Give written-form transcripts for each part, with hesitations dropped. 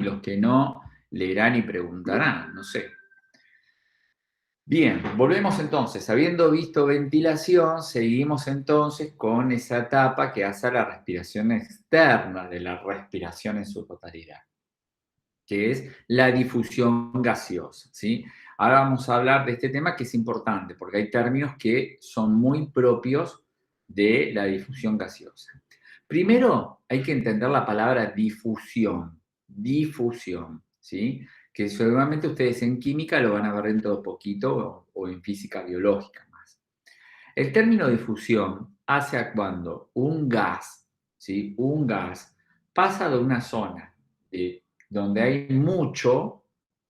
los que no leerán y preguntarán, no sé. Bien, volvemos entonces. Habiendo visto ventilación, seguimos entonces con esa etapa que hace la respiración externa de la respiración en su totalidad, que es la difusión gaseosa, ¿sí? Ahora vamos a hablar de este tema que es importante, porque hay términos que son muy propios de la difusión gaseosa. Primero, hay que entender la palabra difusión, ¿sí? Que seguramente ustedes en química lo van a ver dentro de poquito o en física biológica más. El término difusión hace a cuando un gas, ¿sí? Un gas pasa de una zona donde hay mucho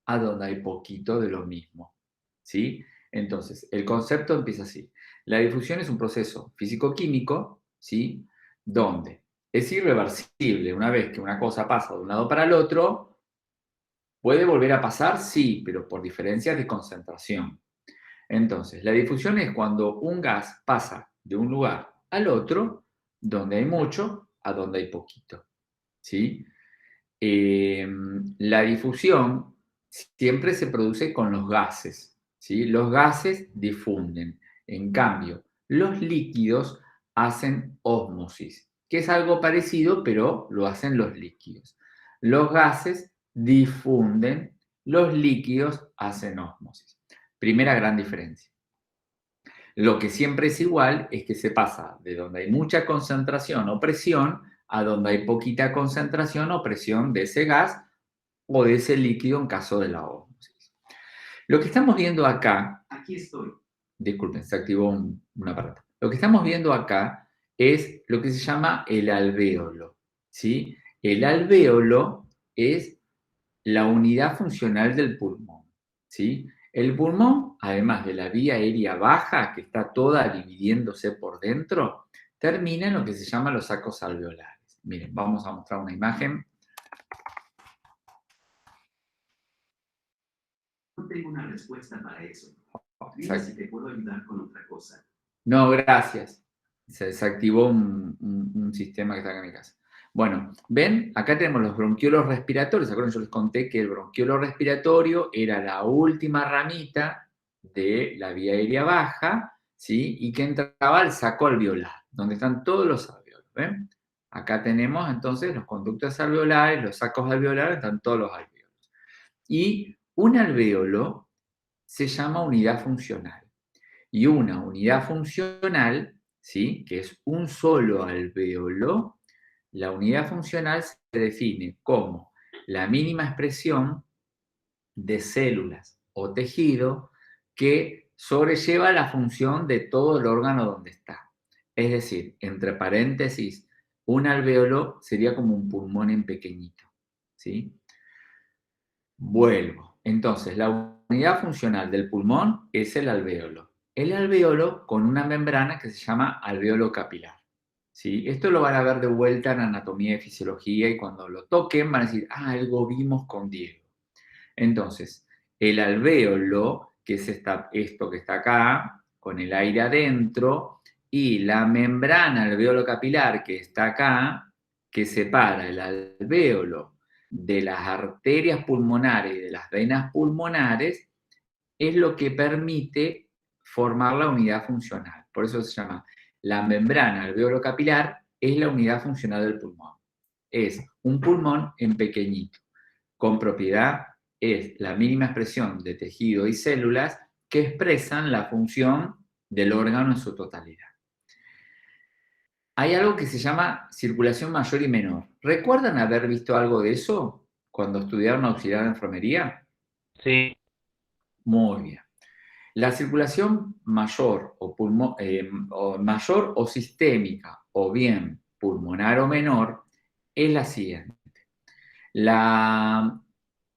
a donde hay poquito de lo mismo, ¿sí? Entonces, el concepto empieza así. La difusión es un proceso físico-químico, ¿sí? Donde es irreversible. Una vez que una cosa pasa de un lado para el otro, ¿puede volver a pasar? Sí, pero por diferencias de concentración. Entonces, la difusión es cuando un gas pasa de un lugar al otro, donde hay mucho a donde hay poquito, ¿sí? La difusión siempre se produce con los gases, ¿sí? Los gases difunden. En cambio, los líquidos hacen ósmosis, que es algo parecido, pero lo hacen los líquidos. Los gases difunden, los líquidos hacen ósmosis. Primera gran diferencia. Lo que siempre es igual es que se pasa de donde hay mucha concentración o presión a donde hay poquita concentración o presión de ese gas o de ese líquido en caso de la ósmosis. Lo que estamos viendo acá, aquí estoy, disculpen, se activó un aparato. Lo que estamos viendo acá es lo que se llama el alvéolo, ¿sí? El alvéolo es la unidad funcional del pulmón, ¿sí? El pulmón, además de la vía aérea baja, que está toda dividiéndose por dentro, termina en lo que se llama los sacos alveolares. Miren, vamos a mostrar una imagen. No tengo una respuesta para eso. Dime si te puedo ayudar con otra cosa. No, gracias. Se desactivó un sistema que está acá en mi casa. Bueno, ven, acá tenemos los bronquiolos respiratorios. ¿Se acuerdan? Yo les conté que el bronquiolo respiratorio era la última ramita de la vía aérea baja, ¿sí? Y que entraba al saco alveolar, donde están todos los alveolos, ¿ven? Acá tenemos entonces los conductos alveolares, los sacos alveolares, están todos los alveolos. Y un alveolo se llama unidad funcional. Y una unidad funcional, ¿sí? Que es un solo alvéolo, la unidad funcional se define como la mínima expresión de células o tejido que sobrelleva la función de todo el órgano donde está. Es decir, entre paréntesis, un alvéolo sería como un pulmón en pequeñito, ¿sí? Vuelvo. Entonces, la unidad funcional del pulmón es el alvéolo. El alvéolo con una membrana que se llama alvéolo capilar, ¿sí? Esto lo van a ver de vuelta en anatomía y fisiología y cuando lo toquen van a decir, ah, algo vimos con Diego. Entonces, el alvéolo, que es esto que está acá, con el aire adentro, y la membrana alvéolo capilar que está acá, que separa el alvéolo de las arterias pulmonares y de las venas pulmonares, es lo que permite formar la unidad funcional. Por eso se llama la membrana alvéolo capilar, es la unidad funcional del pulmón. Es un pulmón en pequeñito, con propiedad, es la mínima expresión de tejido y células que expresan la función del órgano en su totalidad. Hay algo que se llama circulación mayor y menor. ¿Recuerdan haber visto algo de eso cuando estudiaron auxiliar de enfermería? Sí, Muy bien. La circulación mayor o mayor o sistémica o bien pulmonar o menor es la siguiente.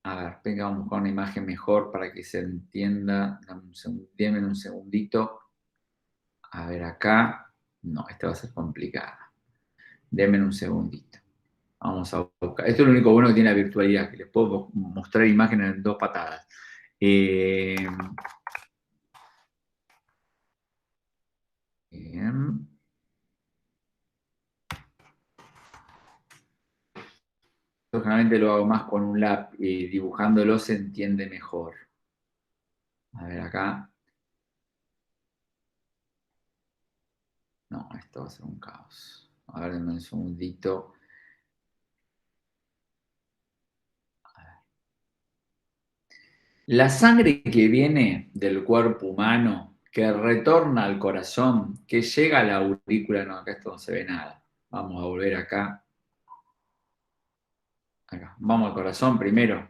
A ver, venga, vamos a buscar una imagen mejor para que se entienda. Denme un segundito. A ver acá. No, esta va a ser complicada. Denme un segundito. Vamos a buscar. Esto es lo único bueno que tiene la virtualidad, que les puedo mostrar imágenes en 2 patadas. Bien. generalmente lo hago más con un lápiz, dibujándolo se entiende mejor. A ver acá. No, esto va a ser un caos. A ver, denme un segundito. La sangre que viene del cuerpo humano, que retorna al corazón, que llega a la aurícula, no, acá esto no se ve nada. Vamos a volver acá. Acá. Vamos al corazón primero.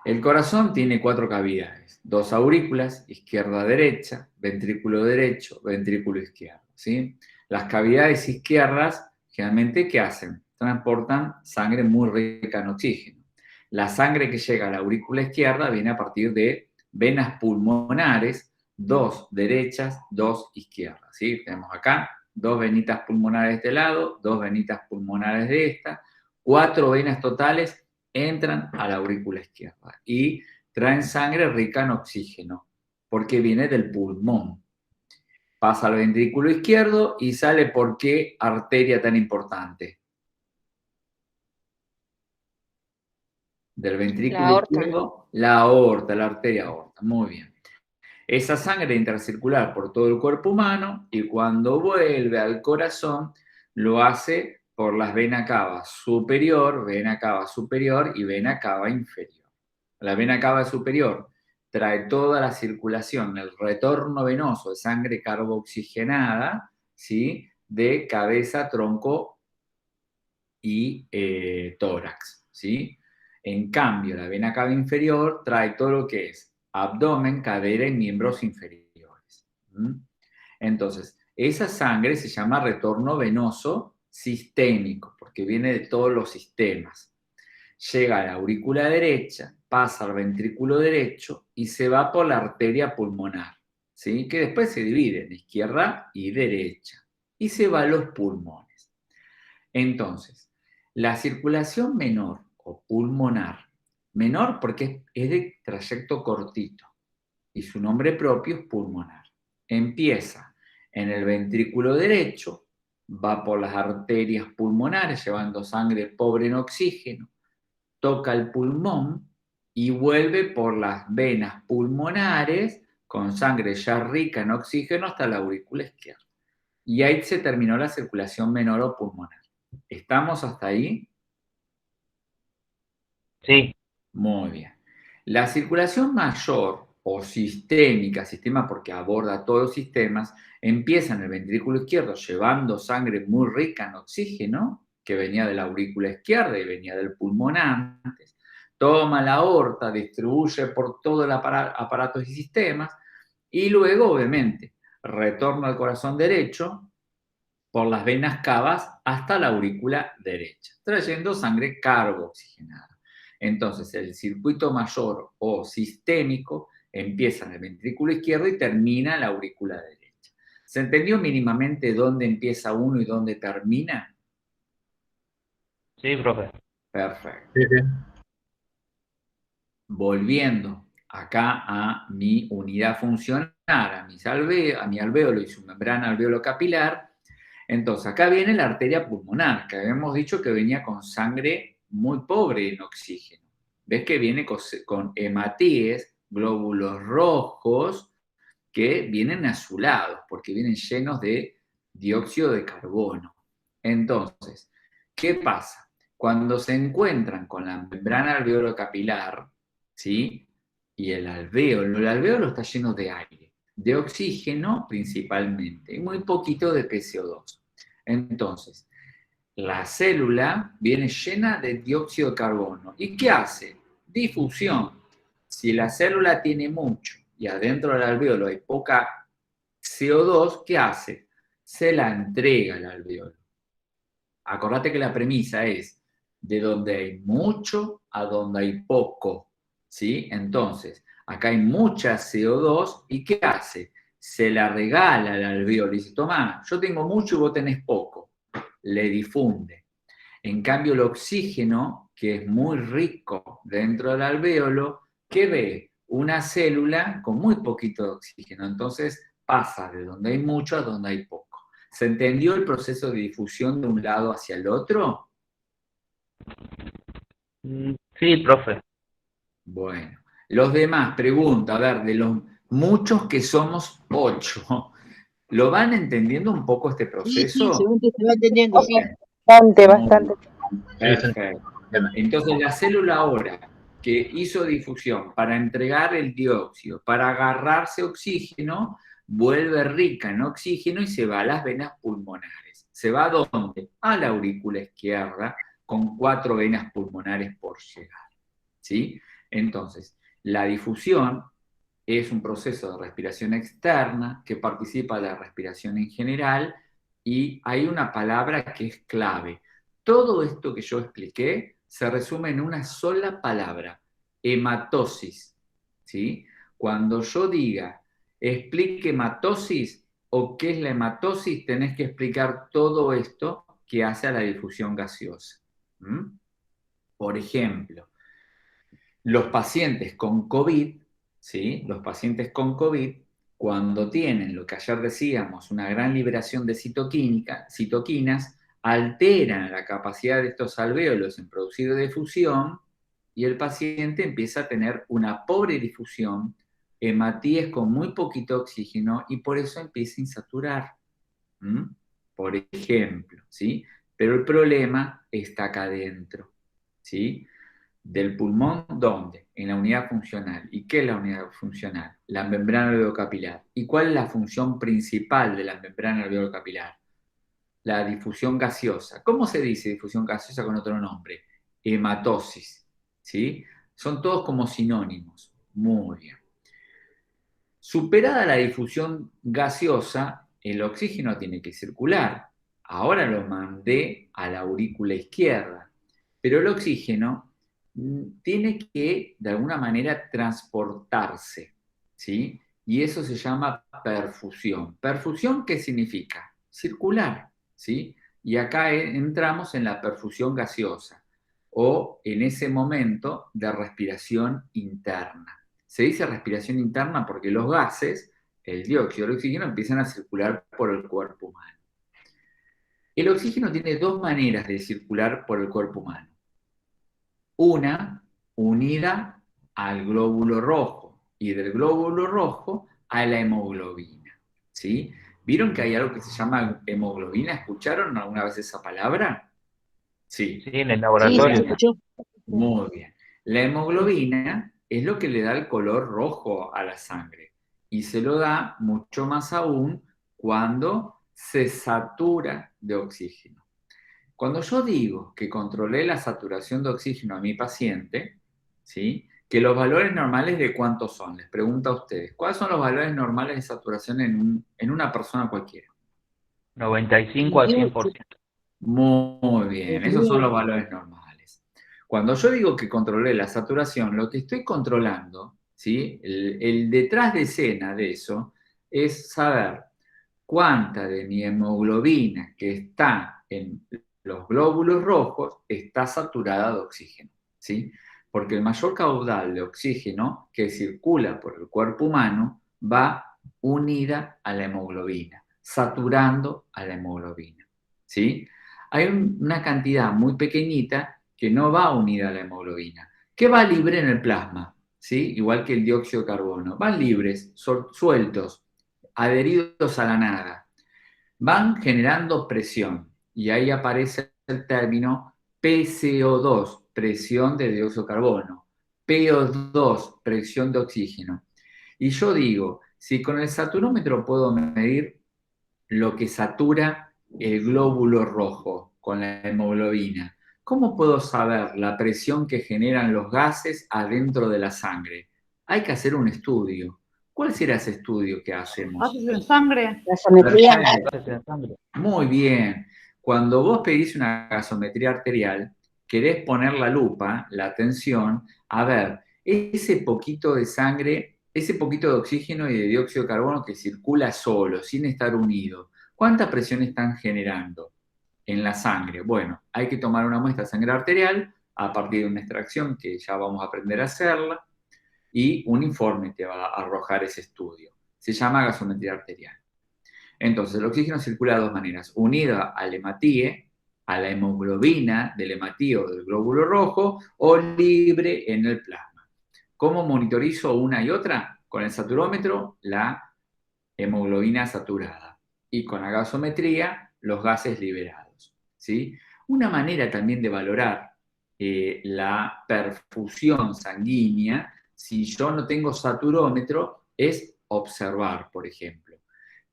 El corazón tiene 4 cavidades, 2 aurículas, izquierda-derecha, ventrículo derecho, ventrículo izquierdo. ¿Sí? Las cavidades izquierdas, generalmente, ¿qué hacen? Transportan sangre muy rica en oxígeno. La sangre que llega a la aurícula izquierda viene a partir de venas pulmonares, 2 derechas, 2 izquierdas. ¿Sí? Tenemos acá 2 venitas pulmonares de este lado, 2 venitas pulmonares de esta, 4 venas totales entran a la aurícula izquierda y traen sangre rica en oxígeno, porque viene del pulmón. Pasa al ventrículo izquierdo y sale por qué arteria tan importante. Del ventrículo La aorta. izquierdo, la aorta, la arteria aorta. Muy bien. Esa sangre intercircular por todo el cuerpo humano y cuando vuelve al corazón lo hace por las vena cava superior y vena cava inferior. La vena cava superior trae toda la circulación, el retorno venoso de sangre carbooxigenada, ¿sí? De cabeza, tronco y tórax, ¿sí? En cambio, la vena cava inferior trae todo lo que es abdomen, cadera y miembros inferiores. Entonces, esa sangre se llama retorno venoso sistémico, porque viene de todos los sistemas. Llega a la aurícula derecha, pasa al ventrículo derecho y se va por la arteria pulmonar, ¿sí? Que después se divide en izquierda y derecha y se va a los pulmones. Entonces, la circulación menor o pulmonar, menor porque es de trayecto cortito y su nombre propio es pulmonar. Empieza en el ventrículo derecho, va por las arterias pulmonares llevando sangre pobre en oxígeno, toca el pulmón y vuelve por las venas pulmonares con sangre ya rica en oxígeno hasta la aurícula izquierda. Y ahí se terminó la circulación menor o pulmonar. ¿Estamos hasta ahí? Sí. Muy bien. La circulación mayor o sistémica, sistema porque aborda todos los sistemas, empieza en el ventrículo izquierdo llevando sangre muy rica en oxígeno, que venía de la aurícula izquierda y venía del pulmón antes, toma la aorta, distribuye por todo el aparato y sistemas, y luego, obviamente, retorna al corazón derecho por las venas cavas hasta la aurícula derecha, trayendo sangre carbooxigenada. Entonces, el circuito mayor o sistémico empieza en el ventrículo izquierdo y termina en la aurícula derecha. ¿Se entendió mínimamente dónde empieza uno y dónde termina? Sí, profe. Perfecto. Sí, sí. Volviendo acá a mi unidad funcional, a mi alvéolo y su membrana alvéolo capilar. Entonces, acá viene la arteria pulmonar, que habíamos dicho que venía con sangre muy pobre en oxígeno. ¿Ves que viene con hematíes, glóbulos rojos, que vienen azulados, porque vienen llenos de dióxido de carbono? Entonces, ¿qué pasa? Cuando se encuentran con la membrana alvéolo capilar, ¿sí? Y el alvéolo está lleno de aire, de oxígeno principalmente, y muy poquito de PCO2. Entonces, la célula viene llena de dióxido de carbono. ¿Y qué hace? Difusión. Si la célula tiene mucho y adentro del alvéolo hay poca CO2, ¿qué hace? Se la entrega al alvéolo. Acordate que la premisa es de donde hay mucho a donde hay poco, ¿sí? Entonces, acá hay mucha CO2 y ¿qué hace? Se la regala al alvéolo y dice, toma, yo tengo mucho y vos tenés poco. Le difunde. En cambio, el oxígeno, que es muy rico dentro del alvéolo, ¿qué ve? Una célula con muy poquito de oxígeno. Entonces, pasa de donde hay mucho a donde hay poco. ¿Se entendió el proceso de difusión de un lado hacia el otro? Sí, profe. Bueno, los demás, pregunta, a ver, de los muchos que somos 8, ¿lo van entendiendo un poco este Sí, proceso? se va entendiendo, sí. Bien, Bastante, muy bastante. bien, perfecto. Entonces la célula ahora que hizo difusión para entregar el dióxido, para agarrarse oxígeno, vuelve rica en oxígeno y se va a las venas pulmonares. ¿Se va a dónde? A la aurícula izquierda, con 4 venas pulmonares por llegar. ¿Sí? Entonces, la difusión es un proceso de respiración externa que participa de la respiración en general y hay una palabra que es clave. Todo esto que yo expliqué se resume en una sola palabra, hematosis. ¿Sí? Cuando yo diga, explique hematosis o qué es la hematosis, tenés que explicar todo esto que hace a la difusión gaseosa. ¿Mm? Por ejemplo, los pacientes con COVID, ¿sí? Los pacientes con COVID, cuando tienen lo que ayer decíamos, una gran liberación de citoquinas, alteran la capacidad de estos alvéolos en producir difusión y el paciente empieza a tener una pobre difusión, hematíes con muy poquito oxígeno y por eso empieza a insaturar. ¿Mm? Por ejemplo, ¿sí? Pero el problema está acá adentro, ¿sí? Del pulmón, ¿dónde? En la unidad funcional. ¿Y qué es la unidad funcional? La membrana alveolo-capilar. ¿Y cuál es la función principal de la membrana alveolo-capilar? La difusión gaseosa. ¿Cómo se dice difusión gaseosa con otro nombre? Hematosis. ¿Sí? Son todos como sinónimos. Muy bien. Superada la difusión gaseosa, el oxígeno tiene que circular. Ahora lo mandé a la aurícula izquierda, pero el oxígeno tiene que, de alguna manera, transportarse, ¿sí? Y eso se llama perfusión. ¿Perfusión qué significa? Circular, ¿sí? Y acá entramos en la perfusión gaseosa o en ese momento de respiración interna. Se dice respiración interna porque los gases, el dióxido y el oxígeno, empiezan a circular por el cuerpo humano. El oxígeno tiene dos maneras de circular por el cuerpo humano. Una unida al glóbulo rojo y del glóbulo rojo a la hemoglobina. ¿Sí? ¿Vieron que hay algo que se llama hemoglobina? ¿Escucharon alguna vez esa palabra? Sí. Sí, en el Sí, se laboratorio. escuchó. Muy bien. La hemoglobina es lo que le da el color rojo a la sangre y se lo da mucho más aún cuando se satura de oxígeno. Cuando yo digo que controlé la saturación de oxígeno a mi paciente, ¿sí? Que los valores normales de cuántos son, les pregunto a ustedes, ¿cuáles son los valores normales de saturación en una persona cualquiera? 95 a 100%. Muy bien, esos son los valores normales. Cuando yo digo que controlé la saturación, lo que estoy controlando, ¿sí? El detrás de escena de eso es saber cuánta de mi hemoglobina que está en los glóbulos rojos está saturada de oxígeno, ¿sí? Porque el mayor caudal de oxígeno que circula por el cuerpo humano va unida a la hemoglobina, saturando a la hemoglobina, ¿sí? Hay una cantidad muy pequeñita que no va unida a la hemoglobina, que va libre en el plasma, ¿sí? Igual que el dióxido de carbono, van libres, sueltos, adheridos a la nada, van generando presión y ahí aparece el término PCO2, presión de dióxido de carbono, PO2, presión de oxígeno. Y yo digo, si con el saturómetro puedo medir lo que satura el glóbulo rojo con la hemoglobina, ¿cómo puedo saber la presión que generan los gases adentro de la sangre? Hay que hacer un estudio. ¿Cuál será ese estudio que hacemos? ¿Haces en sangre? Gasometría. Perfecto. Gases en sangre. Muy bien. Cuando vos pedís una gasometría arterial, querés poner la lupa, la atención, a ver, ese poquito de sangre, ese poquito de oxígeno y de dióxido de carbono que circula solo, sin estar unido, ¿cuánta presión están generando en la sangre? Bueno, hay que tomar una muestra de sangre arterial a partir de una extracción que ya vamos a aprender a hacerla y un informe te va a arrojar ese estudio. Se llama gasometría arterial. Entonces, el oxígeno circula de dos maneras, unida al hematíe, a la hemoglobina del hematío del glóbulo rojo o libre en el plasma. ¿Cómo monitorizo una y otra? Con el saturómetro, la hemoglobina saturada, y con la gasometría, los gases liberados, ¿sí? Una manera también de valorar la perfusión sanguínea, si yo no tengo saturómetro, es observar, por ejemplo.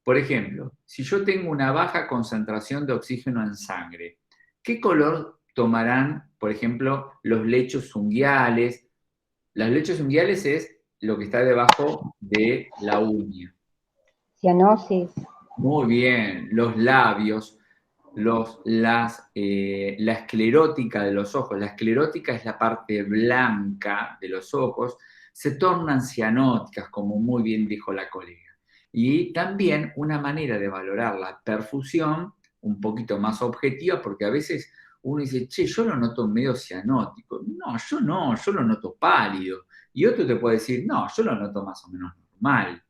Por ejemplo, si yo tengo una baja concentración de oxígeno en sangre, ¿qué color tomarán, por ejemplo, los lechos unguiales? Los lechos unguiales es lo que está debajo de la uña. Cianosis. Muy bien, los labios, la esclerótica de los ojos. La esclerótica es la parte blanca de los ojos, se tornan cianóticas, como muy bien dijo la colega. Y también una manera de valorar la perfusión un poquito más objetiva, porque a veces uno dice, che, yo lo noto medio cianótico. No, yo lo noto pálido. Y otro te puede decir, no, yo lo noto más o menos normal.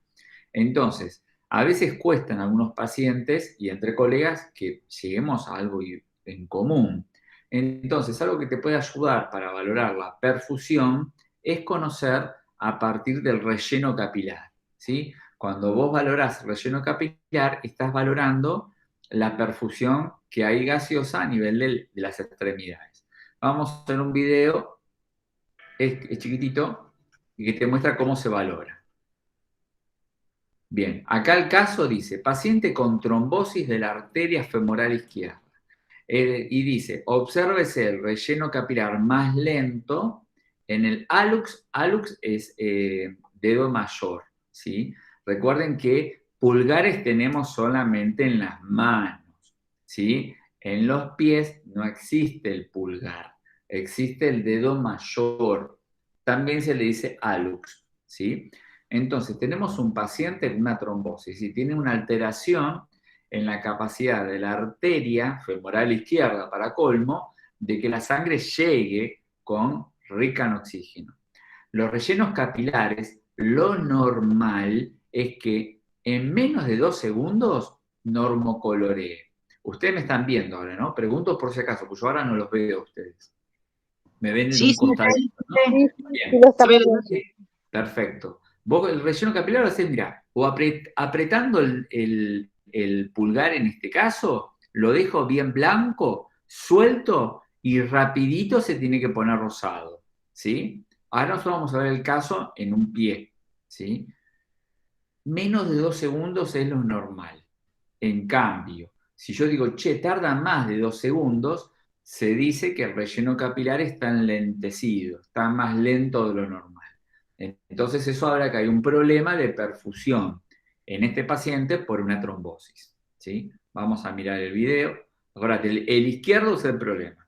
Entonces, a veces cuestan algunos pacientes y entre colegas que lleguemos a algo en común. Entonces, algo que te puede ayudar para valorar la perfusión es conocer a partir del relleno capilar, ¿sí? Cuando vos valorás el relleno capilar, estás valorando la perfusión que hay gaseosa a nivel de las extremidades. Vamos a hacer un video, es chiquitito, y que te muestra cómo se valora. Bien, acá el caso dice, paciente con trombosis de la arteria femoral izquierda. Y dice, obsérvese el relleno capilar más lento en el hallux. Hallux es dedo mayor, ¿sí? Recuerden que pulgares tenemos solamente en las manos, ¿sí? En los pies no existe el pulgar, existe el dedo mayor. También se le dice hallux, ¿sí? Entonces, tenemos un paciente con una trombosis y tiene una alteración en la capacidad de la arteria femoral izquierda, para colmo, de que la sangre llegue con rica en oxígeno. Los rellenos capilares, lo normal es que en menos de 2 segundos normocoloree. Ustedes me están viendo ahora, ¿no? Pregunto por si acaso, pues yo ahora no los veo a ustedes. Me ven en un costadito, ¿no? Sí, Bien. sí, lo está viendo. Sí, perfecto. Vos el relleno capilar lo hacés, mirá, o apretando el pulgar en este caso, lo dejo bien blanco, suelto y rapidito se tiene que poner rosado, ¿sí? Ahora nosotros vamos a ver el caso en un pie, ¿sí? Menos de 2 segundos es lo normal. En cambio, si yo digo, che, tarda más de 2 segundos, se dice que el relleno capilar está enlentecido, está más lento de lo normal. Entonces eso habla que hay un problema de perfusión en este paciente por una trombosis, ¿sí? Vamos a mirar el video. Acuérdate, el izquierdo es el problema.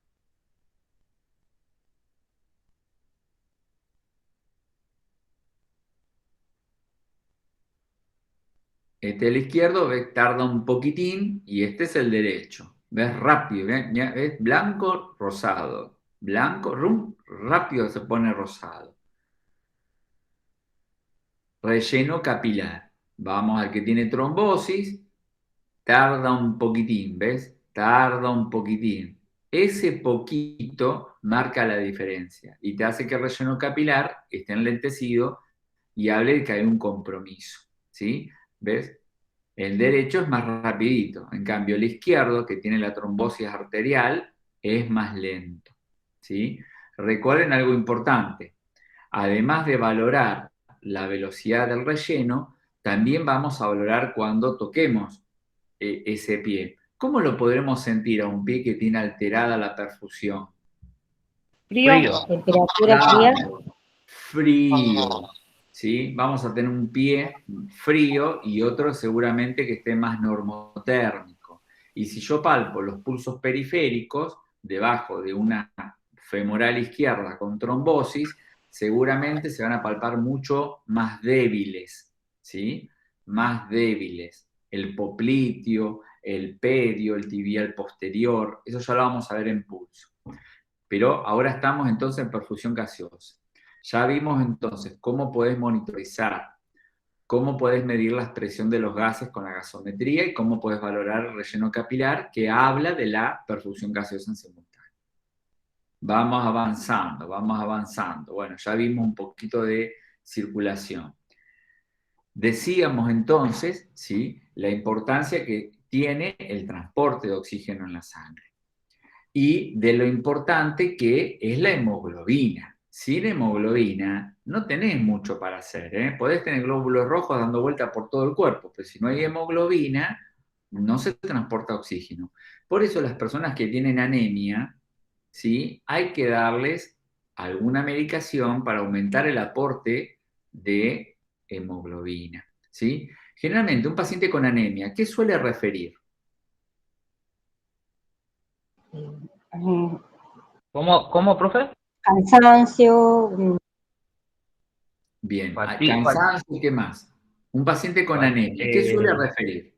Este es el izquierdo, ves, tarda un poquitín, y este es el derecho. ¿Ves? Rápido, ¿ves? Blanco, rosado. Blanco, rápido se pone rosado. Relleno capilar. Vamos al que tiene trombosis, tarda un poquitín, ¿ves? Tarda un poquitín. Ese poquito marca la diferencia y te hace que el relleno capilar esté enlentecido y hable de que hay un compromiso, ¿sí? ¿Ves? El derecho es más rapidito, en cambio el izquierdo, que tiene la trombosis arterial, es más lento, ¿sí? Recuerden algo importante, además de valorar la velocidad del relleno, también vamos a valorar cuando toquemos ese pie. ¿Cómo lo podremos sentir a un pie que tiene alterada la perfusión? Frío. Temperatura fría. Frío, ¿sí? Vamos a tener un pie frío y otro seguramente que esté más normotérmico. Y si yo palpo los pulsos periféricos debajo de una femoral izquierda con trombosis, seguramente se van a palpar mucho más débiles, ¿sí? Más débiles. El popliteo, el pedio, el tibial posterior, eso ya lo vamos a ver en pulso. Pero ahora estamos entonces en perfusión gaseosa. Ya vimos entonces cómo podés monitorizar cómo podés medir la expresión de los gases con la gasometría y cómo podés valorar el relleno capilar, que habla de la perfusión gaseosa en simultáneo. Vamos avanzando, vamos avanzando. Bueno, ya vimos un poquito de circulación. Decíamos entonces, ¿sí?, la importancia que tiene el transporte de oxígeno en la sangre y de lo importante que es la hemoglobina. Sin hemoglobina no tenés mucho para hacer, ¿eh? Podés tener glóbulos rojos dando vuelta por todo el cuerpo, pero si no hay hemoglobina, no se transporta oxígeno. Por eso las personas que tienen anemia, ¿sí?, hay que darles alguna medicación para aumentar el aporte de hemoglobina, ¿sí? Generalmente un paciente con anemia, ¿qué suele referir? ¿Cómo, profe? Cansancio, Bien, Fatiga, cansancio, ¿qué más? Un paciente con anemia, ¿qué suele referir?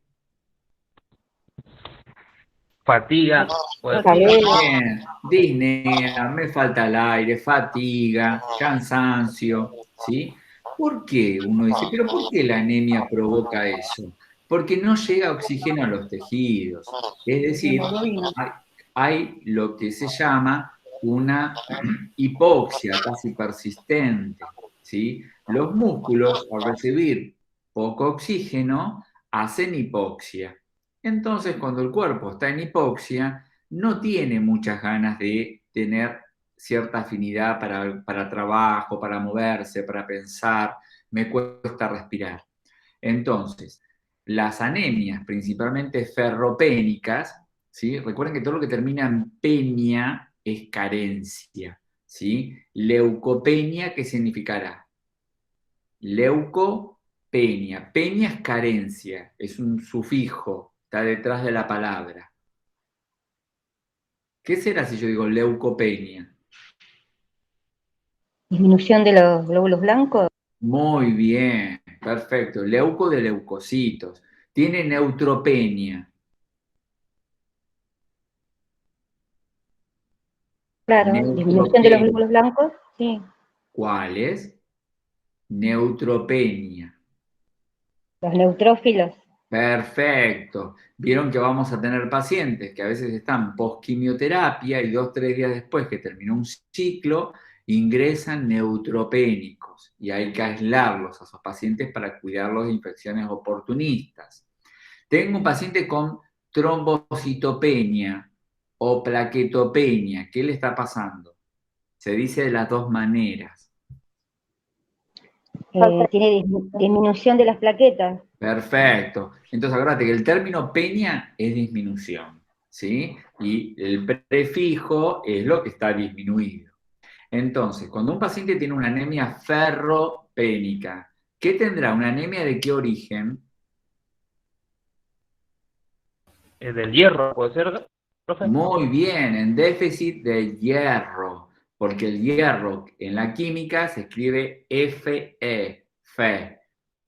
fatiga, puede ser. calor, Bien, disnea, me falta el aire, fatiga, cansancio, ¿sí? ¿Por qué? Uno dice, pero ¿por qué la anemia provoca eso? Porque no llega oxígeno a los tejidos. Es decir, hay lo que se llama una hipoxia casi persistente, ¿sí? Los músculos, al recibir poco oxígeno, hacen hipoxia. Entonces, cuando el cuerpo está en hipoxia, no tiene muchas ganas de tener cierta afinidad para trabajo, para moverse, para pensar, me cuesta respirar. Entonces, las anemias, principalmente ferropénicas, ¿sí? Recuerden que todo lo que termina en penia es carencia, ¿sí? Leucopenia, ¿qué significará? Leucopenia. Penia es carencia, es un sufijo, está detrás de la palabra. ¿Qué será si yo digo leucopenia? disminución de los glóbulos blancos. Muy bien, perfecto. Leuco de leucocitos. Tiene neutropenia. Claro, disminución de los Neutropenia. glóbulos blancos, sí. ¿Cuál es? Neutropenia. Los neutrófilos. Perfecto. Vieron que vamos a tener pacientes que a veces están post-quimioterapia y 2-3 días después que terminó un ciclo, ingresan neutropénicos y hay que aislarlos a esos pacientes para cuidarlos de infecciones oportunistas. Tengo un paciente con trombocitopenia o plaquetopenia. ¿Qué le está pasando? Se dice de las dos maneras. Tiene disminución de las plaquetas. Perfecto. Entonces, acuérdate que el término peña es disminución, ¿sí? Y el prefijo es lo que está disminuido. Entonces, cuando un paciente tiene una anemia ferropénica, ¿qué tendrá? ¿Una anemia de qué origen? Del hierro, puede ser, profe. Muy bien, en déficit de hierro, porque el hierro en la química se escribe Fe, Fe.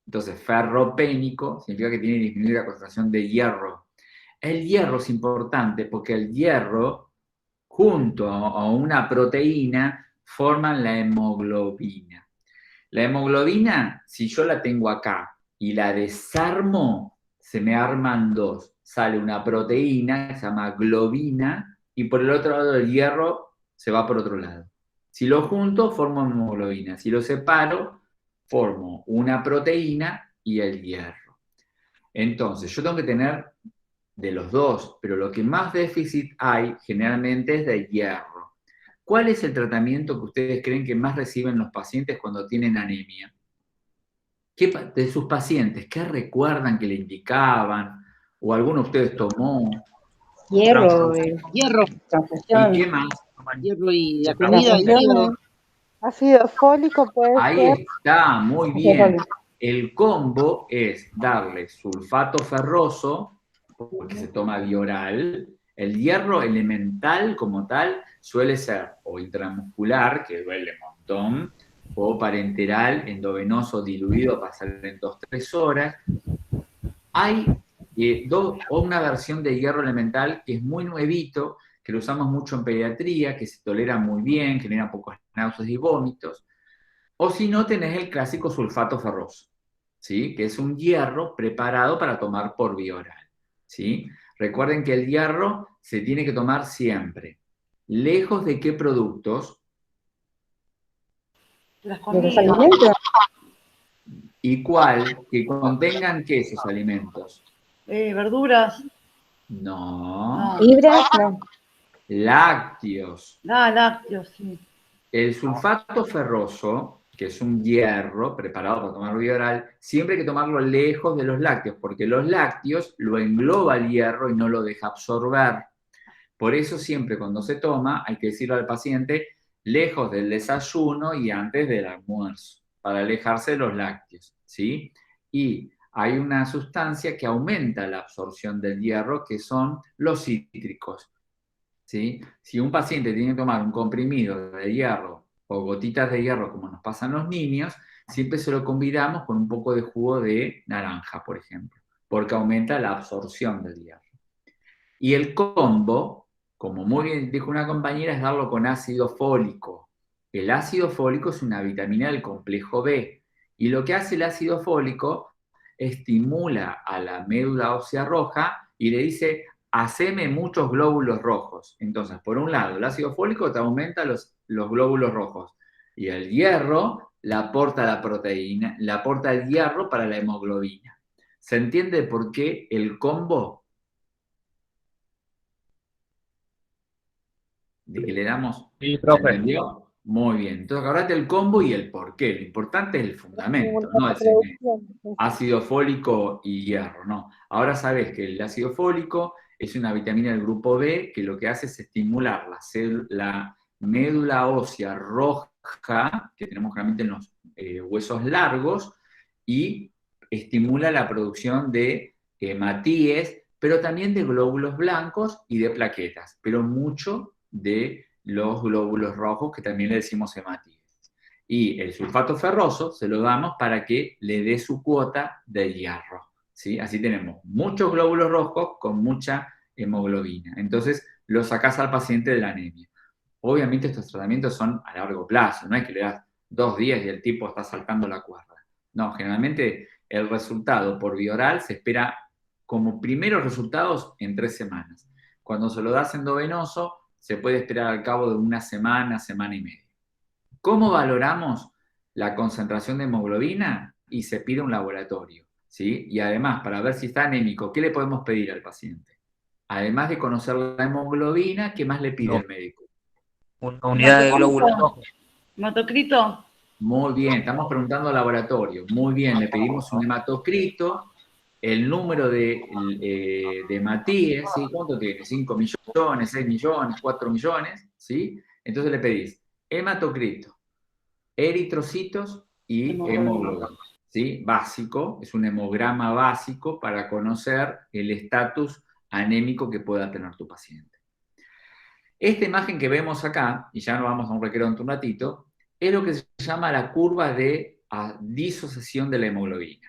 Entonces, ferropénico significa que tiene disminuida la concentración de hierro. El hierro es importante porque el hierro, junto a una proteína, forman la hemoglobina. La hemoglobina, si yo la tengo acá y la desarmo, se me arman dos. Sale una proteína que se llama globina y por el otro lado el hierro se va por otro lado. Si lo junto, formo hemoglobina. Si lo separo, formo una proteína y el hierro. Entonces, yo tengo que tener de los dos, pero lo que más déficit hay generalmente es de hierro. ¿Cuál es el tratamiento que ustedes creen que más reciben los pacientes cuando tienen anemia? De sus pacientes, ¿qué recuerdan que le indicaban? ¿O alguno de ustedes tomó? Hierro, Hierro, ¿Y transfusión. qué más? hierro y la comida, el Transfusión. hierro. Ácido fólico puede Ahí ser. está, muy Ácido bien. fólico. El combo es darle sulfato ferroso, porque se toma vía oral. El hierro elemental como tal suele ser o intramuscular, que duele un montón, o parenteral, endovenoso diluido, pasar en 2-3 horas. Hay una versión de hierro elemental que es muy nuevito, que lo usamos mucho en pediatría, que se tolera muy bien, genera pocos náuseas y vómitos. O si no, tenés el clásico sulfato ferroso. ¿sí? Que es un hierro preparado para tomar por vía oral, ¿sí? Recuerden que el hierro se tiene que tomar siempre. ¿Lejos de qué productos? Las ¿De los comidas. alimentos? ¿Y cuál? Que contengan qué esos alimentos. Verduras. No. No. ¿Fibras? No. Lácteos. Lácteos, sí. El sulfato ferroso, que es un hierro preparado para tomar vía oral, siempre hay que tomarlo lejos de los lácteos, porque los lácteos lo engloba el hierro y no lo deja absorber. Por eso siempre cuando se toma hay que decirle al paciente lejos del desayuno y antes del almuerzo, para alejarse de los lácteos, ¿sí? Y hay una sustancia que aumenta la absorción del hierro, que son los cítricos, ¿sí? Si un paciente tiene que tomar un comprimido de hierro o gotitas de hierro, como nos pasa a los niños, siempre se lo combinamos con un poco de jugo de naranja, por ejemplo, porque aumenta la absorción del hierro. Y el combo, como muy bien dijo una compañera, es darlo con ácido fólico. El ácido fólico es una vitamina del complejo B. Y lo que hace el ácido fólico, estimula a la médula ósea roja y le dice, haceme muchos glóbulos rojos. Entonces, por un lado, el ácido fólico te aumenta los glóbulos rojos. Y el hierro le aporta la proteína, le aporta el hierro para la hemoglobina. ¿Se entiende por qué el combo de que le damos? Sí, ¿Se profe. entendió? Muy bien. Entonces, acordate el combo y el porqué. Lo importante es el fundamento, no el segmento. Producción. Ácido fólico y hierro, no. Ahora sabes que el ácido fólico es una vitamina del grupo B que lo que hace es estimular la médula ósea roja, que tenemos generalmente en los huesos largos, y estimula la producción de hematíes, pero también de glóbulos blancos y de plaquetas, pero mucho de los glóbulos rojos, que también le decimos hematíes. Y el sulfato ferroso se lo damos para que le dé su cuota de hierro, ¿sí? Así tenemos muchos glóbulos rojos con mucha hemoglobina. Entonces, lo sacás al paciente de la anemia. Obviamente estos tratamientos son a largo plazo, no es que le das 2 días y el tipo está saltando la cuerda. No, generalmente el resultado por vía oral se espera como primeros resultados en 3 semanas. Cuando se lo das endovenoso, se puede esperar al cabo de una semana, semana y media. ¿Cómo valoramos la concentración de hemoglobina? Y se pide un laboratorio, ¿sí? Y además, para ver si está anémico, ¿qué le podemos pedir al paciente? Además de conocer la hemoglobina, ¿qué más le pide el médico? Una unidad de glóbulos rojos. Hematocrito. Muy bien, estamos preguntando al laboratorio. Muy bien, le pedimos un hematocrito, el número de hematíes, ¿sí? ¿Cuánto tiene? 5 millones, 6 millones, 4 millones, ¿sí? Entonces le pedís hematocrito, eritrocitos y hemoglobina, ¿sí? Básico, es un hemograma básico para conocer el estatus anémico que pueda tener tu paciente. Esta imagen que vemos acá, y ya nos vamos a un recreo en un ratito, es lo que se llama la curva de disociación de la hemoglobina.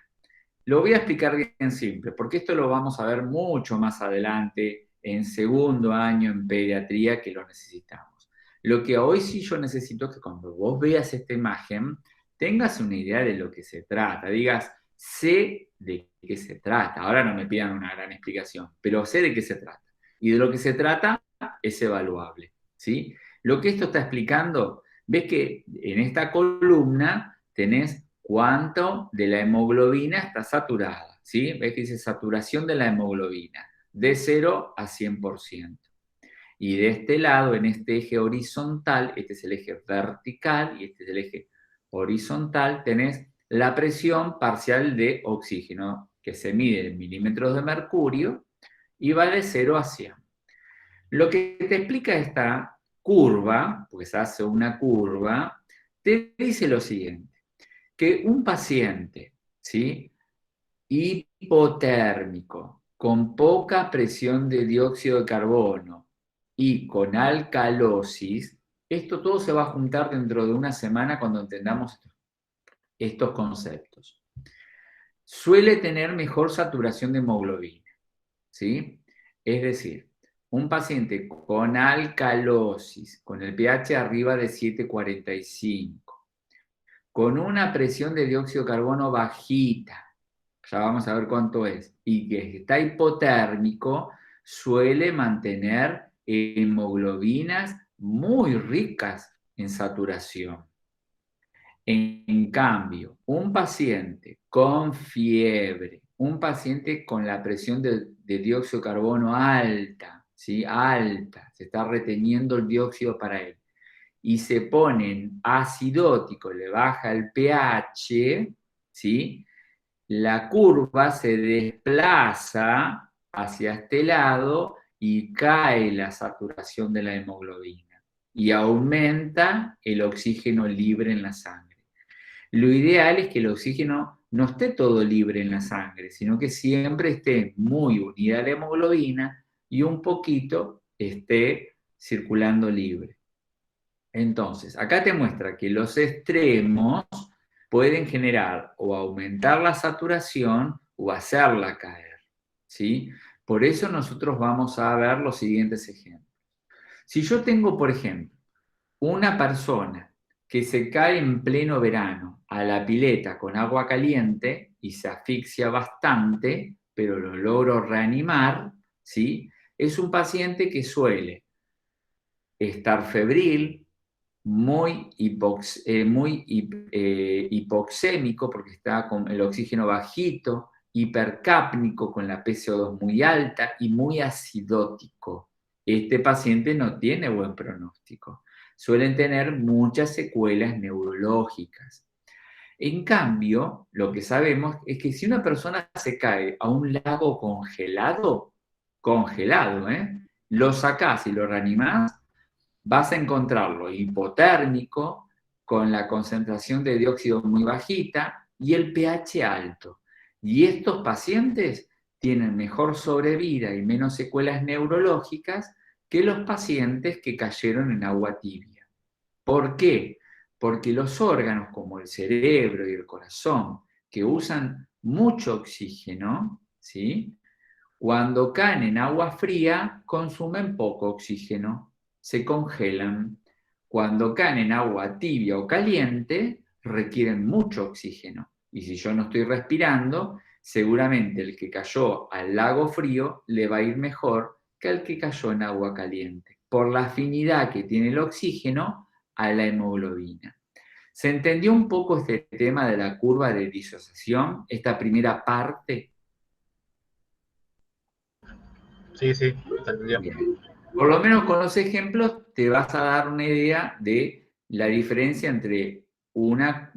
Lo voy a explicar bien simple, porque esto lo vamos a ver mucho más adelante, en segundo año en pediatría, que lo necesitamos. Lo que hoy sí yo necesito es que cuando vos veas esta imagen, tengas una idea de lo que se trata, digas, sé de qué se trata. Ahora no me pidan una gran explicación, pero sé de qué se trata. Y de lo que se trata es evaluable, ¿sí? Lo que esto está explicando, ves que en esta columna tenés cuánto de la hemoglobina está saturada, ¿sí? Ves que dice saturación de la hemoglobina, de 0 a 100%. Y de este lado, en este eje horizontal, este es el eje vertical y este es el eje horizontal, tenés la presión parcial de oxígeno, que se mide en milímetros de mercurio y va de 0 a 100. Lo que te explica esta curva, porque se hace una curva, te dice lo siguiente, que un paciente, ¿sí?, hipotérmico, con poca presión de dióxido de carbono y con alcalosis, esto todo se va a juntar dentro de una semana cuando entendamos estos conceptos. Suele tener mejor saturación de hemoglobina, ¿sí? Es decir, un paciente con alcalosis, con el pH arriba de 7,45, con una presión de dióxido de carbono bajita, ya vamos a ver cuánto es, y que está hipotérmico, suele mantener hemoglobinas muy ricas en saturación. En cambio, un paciente con fiebre, un paciente con la presión de dióxido de carbono alta, ¿sí? Alta, se está reteniendo el dióxido para él, y se ponen acidótico, le baja el pH, ¿sí? La curva se desplaza hacia este lado y cae la saturación de la hemoglobina y aumenta el oxígeno libre en la sangre. Lo ideal es que el oxígeno no esté todo libre en la sangre, sino que siempre esté muy unida a la hemoglobina y un poquito esté circulando libre. Entonces, acá te muestra que los extremos pueden generar o aumentar la saturación o hacerla caer, ¿sí? Por eso nosotros vamos a ver los siguientes ejemplos. Si yo tengo, por ejemplo, una persona que se cae en pleno verano a la pileta con agua caliente y se asfixia bastante, pero lo logro reanimar, ¿sí? Es un paciente que suele estar febril, muy hipoxémico porque está con el oxígeno bajito, hipercápnico con la PCO2 muy alta y muy acidótico. Este paciente no tiene buen pronóstico. Suelen tener muchas secuelas neurológicas. En cambio, lo que sabemos es que si una persona se cae a un lago congelado, lo sacás y lo reanimás, vas a encontrarlo hipotérmico, con la concentración de dióxido muy bajita y el pH alto. Y estos pacientes tienen mejor sobrevida y menos secuelas neurológicas que los pacientes que cayeron en agua tibia. ¿Por qué? Porque los órganos como el cerebro y el corazón, que usan mucho oxígeno, ¿sí? Cuando caen en agua fría, consumen poco oxígeno, se congelan. Cuando caen en agua tibia o caliente, requieren mucho oxígeno. Y si yo no estoy respirando, seguramente el que cayó al lago frío le va a ir mejor que el que cayó en agua caliente, por la afinidad que tiene el oxígeno a la hemoglobina. ¿Se entendió un poco este tema de la curva de disociación, esta primera parte? Sí, sí, se entendió. Bien. Por lo menos con los ejemplos te vas a dar una idea de la diferencia entre una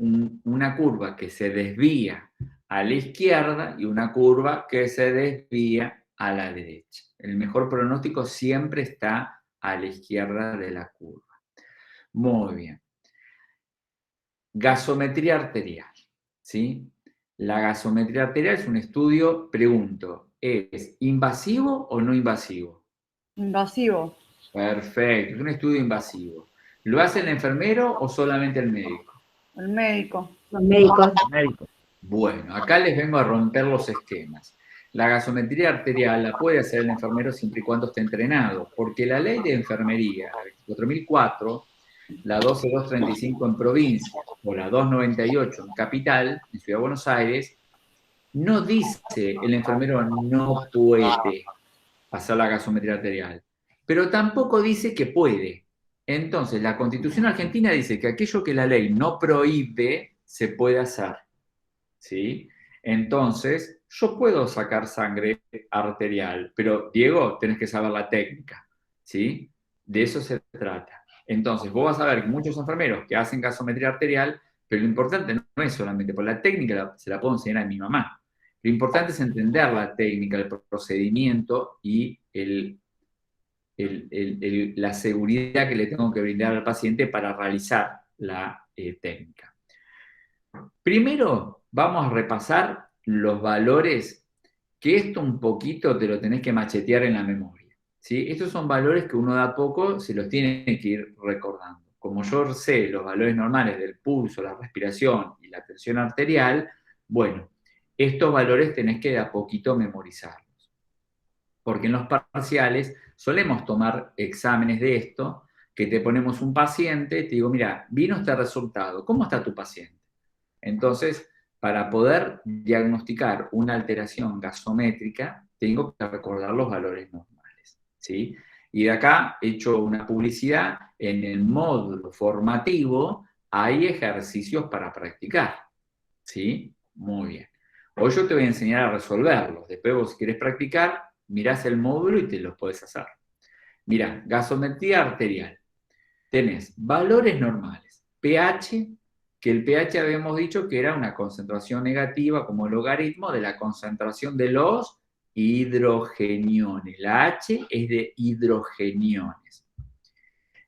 curva que se desvía a la izquierda y una curva que se desvía a la derecha. El mejor pronóstico siempre está a la izquierda de la curva. Muy bien. Gasometría arterial, ¿sí? La gasometría arterial es un estudio, pregunto, ¿es invasivo o no invasivo? Invasivo. Perfecto, es un estudio invasivo. ¿Lo hace el enfermero o solamente el médico? El médico. Los médicos. Médico. Bueno, acá les vengo a romper los esquemas. La gasometría arterial la puede hacer el enfermero siempre y cuando esté entrenado, porque la ley de enfermería, la 24.004, la 12235 en provincia o la 298 en capital, en Ciudad de Buenos Aires, no dice el enfermero no puede hacer la gasometría arterial, pero tampoco dice que puede. Entonces, la Constitución argentina dice que aquello que la ley no prohíbe se puede hacer, ¿sí? Entonces, yo puedo sacar sangre arterial, pero, Diego, tenés que saber la técnica, ¿sí? De eso se trata. Entonces, vos vas a ver que muchos enfermeros que hacen gasometría arterial, pero lo importante no es solamente, por la técnica se la puedo enseñar a mi mamá. Lo importante es entender la técnica, el procedimiento y la seguridad que le tengo que brindar al paciente para realizar la técnica. Primero, vamos a repasar los valores, que esto un poquito te lo tenés que machetear en la memoria, ¿sí? Estos son valores que uno de a poco se los tiene que ir recordando. Como yo sé los valores normales del pulso, la respiración y la tensión arterial, bueno, estos valores tenés que de a poquito memorizarlos. Porque en los parciales solemos tomar exámenes de esto, que te ponemos un paciente, te digo, mira, vino este resultado, ¿cómo está tu paciente? Entonces, para poder diagnosticar una alteración gasométrica, tengo que recordar los valores normales, ¿sí? Y de acá he hecho una publicidad, en el módulo formativo hay ejercicios para practicar, ¿sí? Muy bien. Hoy yo te voy a enseñar a resolverlos. Después vos, si querés practicar, mirás el módulo y te los podés hacer. Mirá, gasometría arterial. Tenés valores normales. pH, que el pH habíamos dicho que era una concentración negativa como logaritmo de la concentración de los hidrogeniones. La H es de hidrogeniones.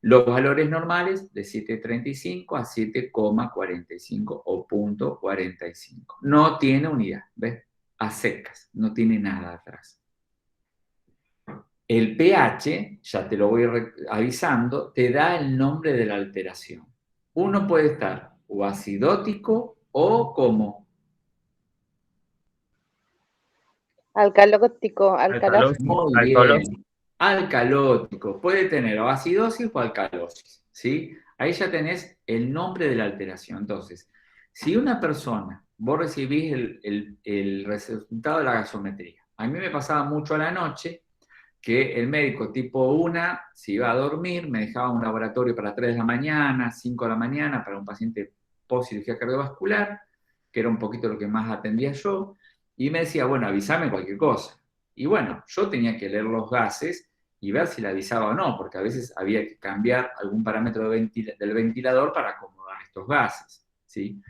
Los valores normales de 7,35 a 7,45 o 0,45. No tiene unidad, ¿ves? A secas, no tiene nada atrás. El pH, ya te lo voy avisando, te da el nombre de la alteración. Uno puede estar o acidótico o como Alcalótico, alcalótico. muy bien. Alcalótico. Puede tener o acidosis o alcalosis, ¿sí? Ahí ya tenés el nombre de la alteración. Entonces, si una persona, vos recibís el resultado de la gasometría. A mí me pasaba mucho a la noche que el médico tipo 1 se iba a dormir, me dejaba un laboratorio para 3 de la mañana, 5 de la mañana, para un paciente post cirugía cardiovascular, que era un poquito lo que más atendía yo, y me decía, bueno, avísame cualquier cosa. Y bueno, yo tenía que leer los gases y ver si le avisaba o no, porque a veces había que cambiar algún parámetro del ventilador para acomodar estos gases, ¿sí?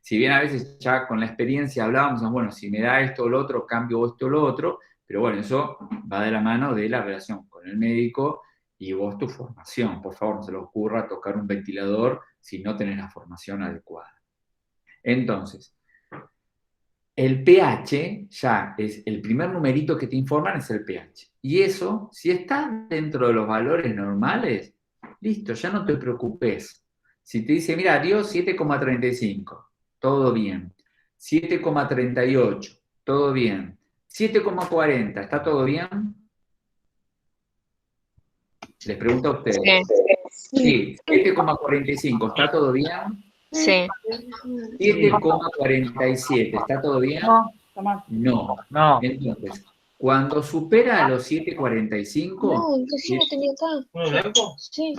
Si bien a veces ya con la experiencia hablábamos, bueno, si me da esto o lo otro, cambio esto o lo otro, pero bueno, eso va de la mano de la relación con el médico y vos tu formación. Por favor, no se les ocurra tocar un ventilador si no tenés la formación adecuada. Entonces, el pH ya es el primer numerito que te informan, es el pH. Y eso, si está dentro de los valores normales, listo, ya no te preocupes. Si te dice, mira, dio 7,35, todo bien. 7,38, todo bien. 7,40, ¿está todo bien? Les pregunto a ustedes. Sí, 7,45, ¿está todo bien? Sí. 7,47, ¿está todo bien? No, está mal. No. No. Entonces, cuando supera los 7,45, No, yo no tenía acá. ¿Uno blanco? Sí.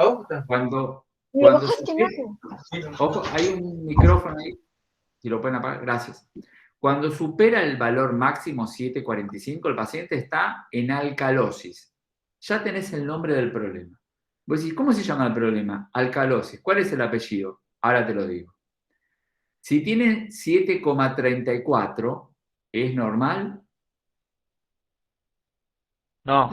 cuando ¿Me lo supera, bajaste, no? ojo, hay un micrófono ahí, si lo pueden apagar, gracias. Cuando supera el valor máximo 7,45, el paciente está en alcalosis. Ya tenés el nombre del problema. Vos decís, ¿cómo se llama el problema? Alcalosis. ¿Cuál es el apellido? Ahora te lo digo. Si tiene 7,34, ¿es normal? No.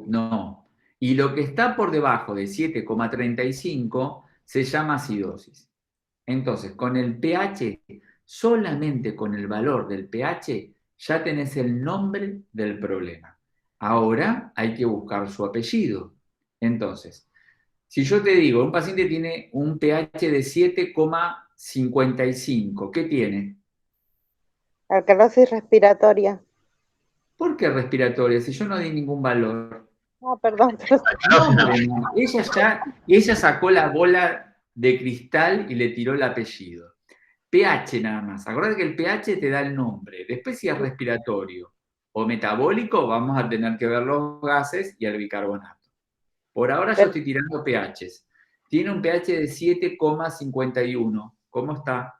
No. Y lo que está por debajo de 7,35 se llama acidosis. Entonces, con el pH, solamente con el valor del pH, ya tenés el nombre del problema. Ahora hay que buscar su apellido. Entonces, si yo te digo, un paciente tiene un pH de 7,55, ¿qué tiene? Alcalosis respiratoria. ¿Por qué respiratoria? Si yo no di ningún valor. Ah, perdón. No, ella sacó la bola de cristal y le tiró el apellido. pH nada más. Acuérdate que el pH te da el nombre. Después, si es respiratorio o metabólico, vamos a tener que ver los gases y el bicarbonato. Por ahora yo estoy tirando pHs. Tiene un pH de 7,51. ¿Cómo está?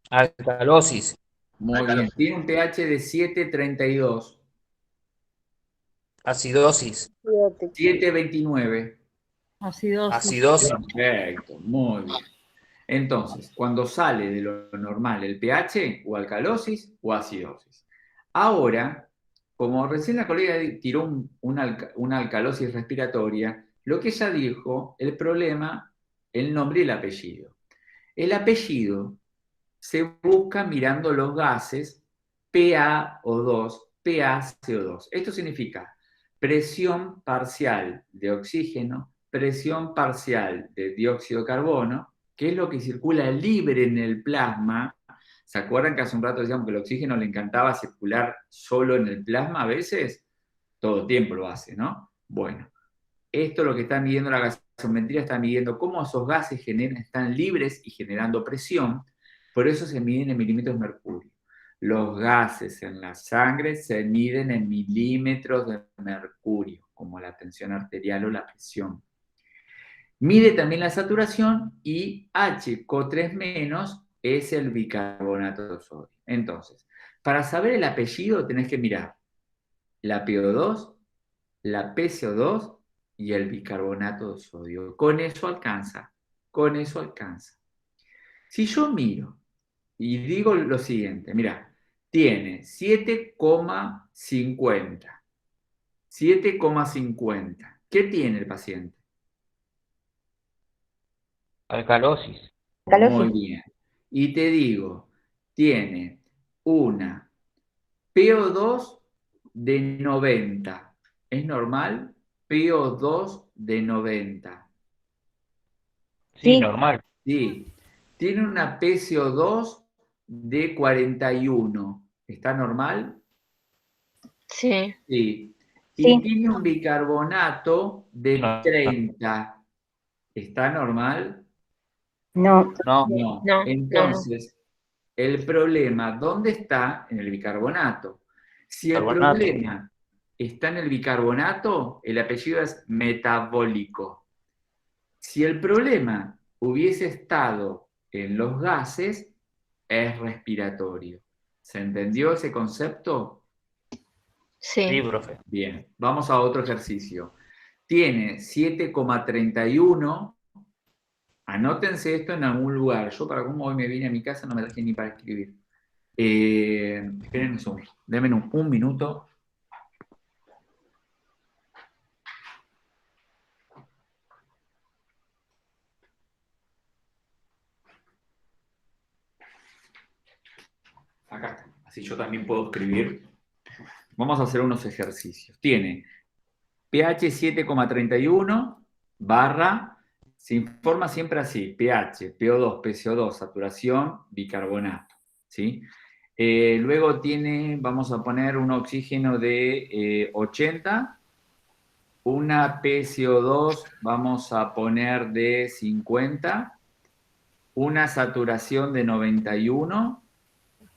Alcalosis. Muy bien. Tiene un pH de 7,32. Acidosis. 7,29. Acidosis. Acidosis. Perfecto, muy bien. Entonces, cuando sale de lo normal el pH, o alcalosis o acidosis. Ahora, como recién la colega tiró una alcalosis respiratoria, lo que ella dijo, el problema, el nombre y el apellido. El apellido se busca mirando los gases PaO2, PaCO2. Esto significa presión parcial de oxígeno, presión parcial de dióxido de carbono, que es lo que circula libre en el plasma. ¿Se acuerdan que hace un rato decíamos que el oxígeno le encantaba circular solo en el plasma a veces? Todo el tiempo lo hace, ¿no? Bueno, esto lo que está midiendo la gasometría, está midiendo cómo esos gases están libres y generando presión, Por eso se miden en milímetros de mercurio. Los gases en la sangre se miden en milímetros de mercurio, como la tensión arterial o la presión. Mide también la saturación y HCO3- es el bicarbonato de sodio. Entonces, para saber el apellido tenés que mirar la PO2, la PCO2 y el bicarbonato de sodio. Con eso alcanza, con eso alcanza. Si yo miro y digo lo siguiente, mira, tiene 7,50. 7,50. ¿Qué tiene el paciente? Alcalosis. Muy bien. Y te digo, tiene una PO2 de 90. ¿Es normal? PO2 de 90. Sí, Sí. normal. Sí. Tiene una PCO2 de 41. ¿Está normal? Sí. Sí. Y Sí. tiene un bicarbonato de No. 30. ¿Está normal? No. No. No. No, Entonces, el problema, ¿dónde está? En el bicarbonato. Si el Carbonato. problema está en el bicarbonato, el apellido es metabólico. Si el problema hubiese estado en los gases, es respiratorio. ¿Se entendió ese concepto? Sí, Sí. profe. Bien, vamos a otro ejercicio. Tiene 7,31. Anótense esto en algún lugar. Yo para cómo hoy me vine a mi casa no me traje ni para escribir. Esperen un segundo. Denme un minuto. Acá está. Así yo también puedo escribir. Vamos a hacer unos ejercicios. Tiene pH 7,31 barra, se informa siempre así, pH, PO2, PCO2, saturación, bicarbonato. ¿Sí? Luego tiene, vamos a poner un oxígeno de 80, una PCO2 vamos a poner de 50, una saturación de 91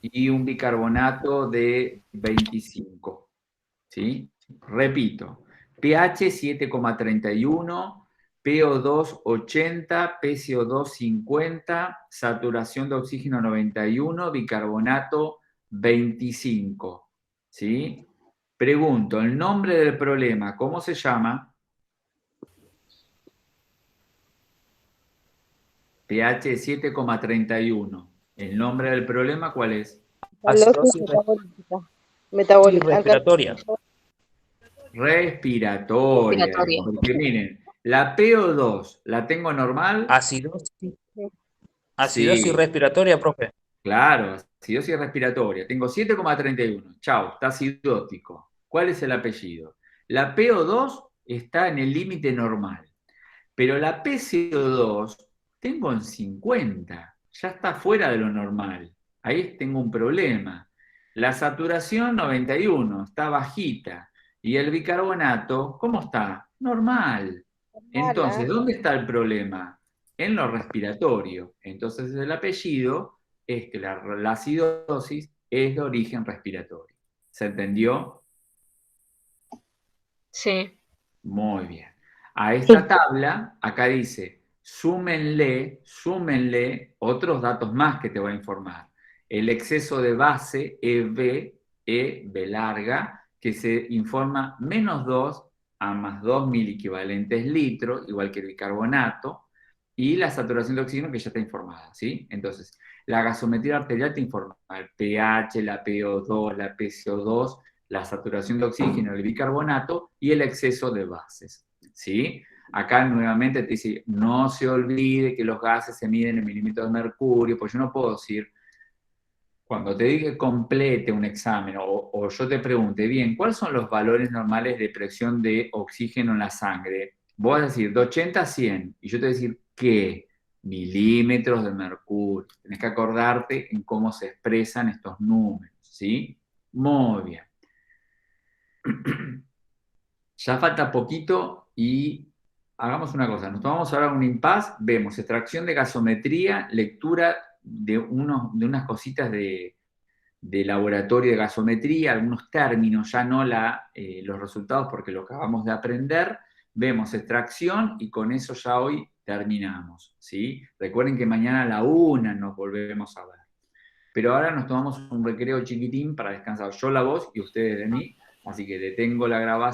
y un bicarbonato de 25. ¿Sí? Repito, pH 7,31, PO2 80, PCO2 50, saturación de oxígeno 91, bicarbonato 25. ¿Sí? Pregunto, el nombre del problema, ¿cómo se llama? pH 7,31. ¿El nombre del problema cuál es? Alcalosis metabólica. Respiratoria. Respiratoria. Respiratoria. Porque miren, la PO2, ¿la tengo normal? Acidosis. Acidosis Sí, respiratoria, profe. claro, acidosis respiratoria. Tengo 7,31. Chau, está acidótico. ¿Cuál es el apellido? La PO2 está en el límite normal, pero la PCO2 tengo en 50. Ya está fuera de lo normal. Ahí tengo un problema. La saturación 91, está bajita. Y el bicarbonato, ¿cómo está? Normal. Entonces, ¿dónde está el problema? En lo respiratorio. Entonces, el apellido es que la acidosis es de origen respiratorio. ¿Se entendió? Sí. Muy bien. A esta tabla, acá dice, súmenle otros datos más que te voy a informar. El exceso de base, EB, B larga, que se informa -2 a +2 miliequivalentes litros, igual que el bicarbonato, y la saturación de oxígeno que ya está informada, ¿sí? Entonces, la gasometría arterial te informa el pH, la PO2, la PCO2, la saturación de oxígeno, el bicarbonato y el exceso de bases, ¿sí? Acá nuevamente te dice, no se olvide que los gases se miden en milímetros de mercurio, pues yo no puedo decir, cuando te diga que complete un examen o yo te pregunte, bien, ¿cuáles son los valores normales de presión de oxígeno en la sangre? Vos vas a decir, de 80 a 100, y yo te voy a decir, ¿qué? Milímetros de mercurio. Tenés que acordarte en cómo se expresan estos números, ¿sí? Muy bien. Ya falta poquito y hagamos una cosa. Nos tomamos ahora un impasse, vemos extracción de gasometría, lectura de unas cositas de laboratorio de gasometría, algunos términos, ya no los resultados porque lo acabamos de aprender, vemos extracción y con eso ya hoy terminamos, ¿sí? Recuerden que mañana a la 1 nos volvemos a ver. Pero ahora nos tomamos un recreo chiquitín para descansar, yo la voz y ustedes de mí, así que detengo la grabación.